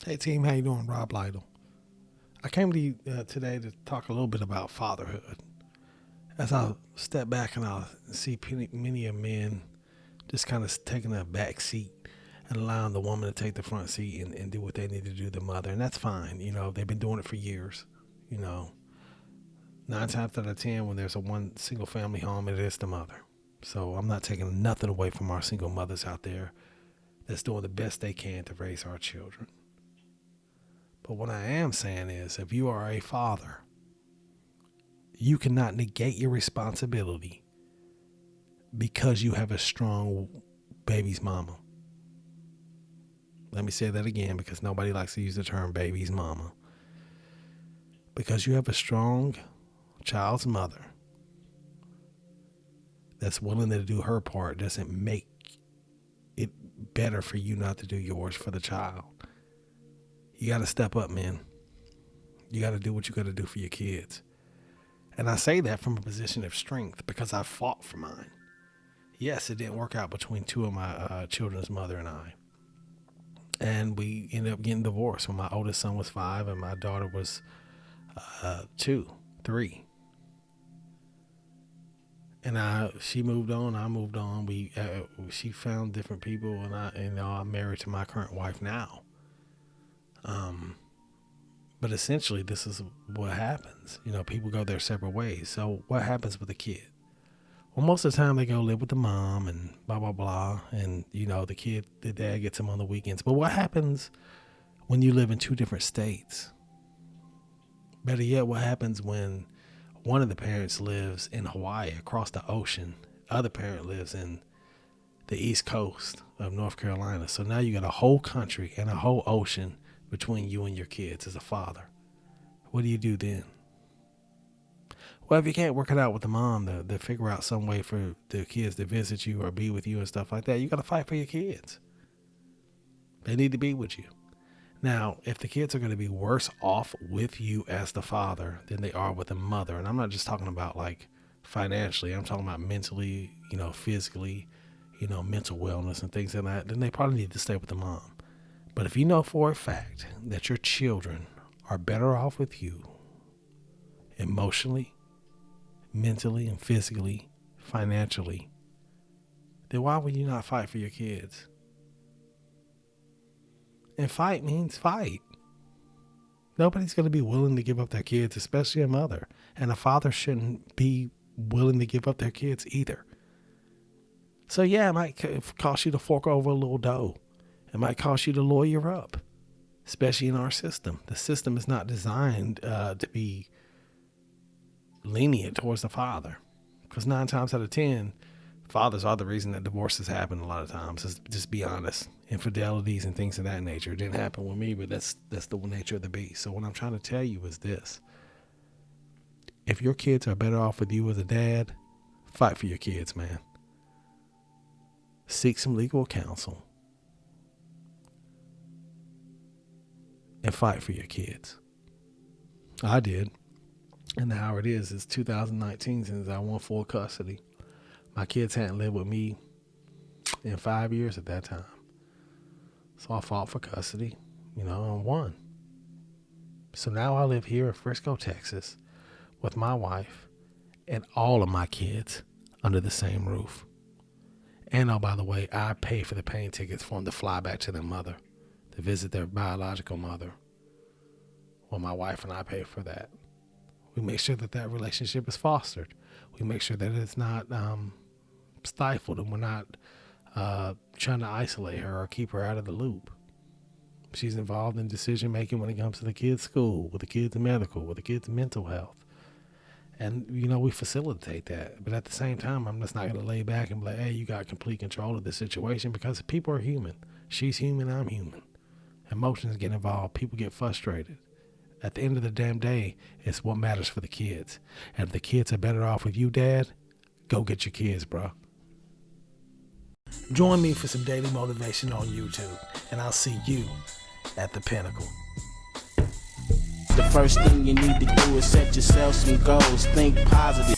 Hey team, how you doing? Rob Lytle. I came to you today to talk a little bit about fatherhood. As I step back and I see many of men just kind of taking a back seat and allowing the woman to take the front seat and do what they need to do, the mother. And that's fine. You know, they've been doing it for years. You know, 9 times out of 10 when there's a one single family home, it is the mother. So I'm not taking nothing away from our single mothers out there that's doing the best they can to raise our children. But what I am saying is, if you are a father, you cannot negate your responsibility because you have a strong baby's mama. Let me say that again because nobody likes to use the term baby's mama. Because you have a strong child's mother that's willing to do her part doesn't make it better for you not to do yours for the child. You got to step up, man. You got to do what you got to do for your kids. And I say that from a position of strength because I fought for mine. Yes, it didn't work out between two of my children's mother and I. And we ended up getting divorced when my oldest son was 5 and my daughter was 2, 3. And she moved on, I moved on. She found different people, and I'm married to my current wife now. But essentially, this is what happens. You know, people go their separate ways. So what happens with a kid? Well, most of the time they go live with the mom and blah, blah, blah. And, you know, the dad gets them on the weekends. But what happens when you live in 2 different states? Better yet, what happens when one of the parents lives in Hawaii across the ocean? The other parent lives in the East Coast of North Carolina. So now you got a whole country and a whole ocean between you and your kids as a father. What do you do then? Well, if you can't work it out with the mom to figure out some way for the kids to visit you or be with you and stuff like that, you got to fight for your kids. They need to be with you. Now, if the kids are going to be worse off with you as the father than they are with the mother, and I'm not just talking about like financially, I'm talking about mentally, you know, physically, you know, mental wellness and things like that, then they probably need to stay with the mom. But if you know for a fact that your children are better off with you emotionally, mentally, and physically, financially, then why would you not fight for your kids? And fight means fight. Nobody's going to be willing to give up their kids, especially a mother. And a father shouldn't be willing to give up their kids either. So yeah, it might cost you to fork over a little dough. It might cost you to lawyer up, especially in our system. The system is not designed to be lenient towards the father, because 9 times out of 10, fathers are the reason that divorces happen a lot of times. Just be honest. Infidelities and things of that nature. It didn't happen with me, but that's the nature of the beast. So what I'm trying to tell you is this. If your kids are better off with you as a dad, fight for your kids, man. Seek some legal counsel. And fight for your kids. I did. And now it is. It's 2019 since I won full custody. My kids hadn't lived with me in 5 years at that time. So I fought for custody, you know, and won. So now I live here in Frisco, Texas with my wife and all of my kids under the same roof. And oh, by the way, I pay for the plane tickets for them to fly back to their mother, to visit their biological mother. Well, my wife and I pay for that. We make sure that relationship is fostered. We make sure that it's not stifled, and we're not trying to isolate her or keep her out of the loop. She's involved in decision making when it comes to the kids' school, with the kids' medical, with the kids' mental health. And, you know, we facilitate that. But at the same time, I'm just not going to lay back and be like, hey, you got complete control of the situation, because people are human. She's human, I'm human. Emotions get involved. People get frustrated. At the end of the damn day, it's what matters for the kids. And if the kids are better off with you, Dad, go get your kids, bro. Join me for some daily motivation on YouTube, and I'll see you at the pinnacle. The first thing you need to do is set yourself some goals. Think positive.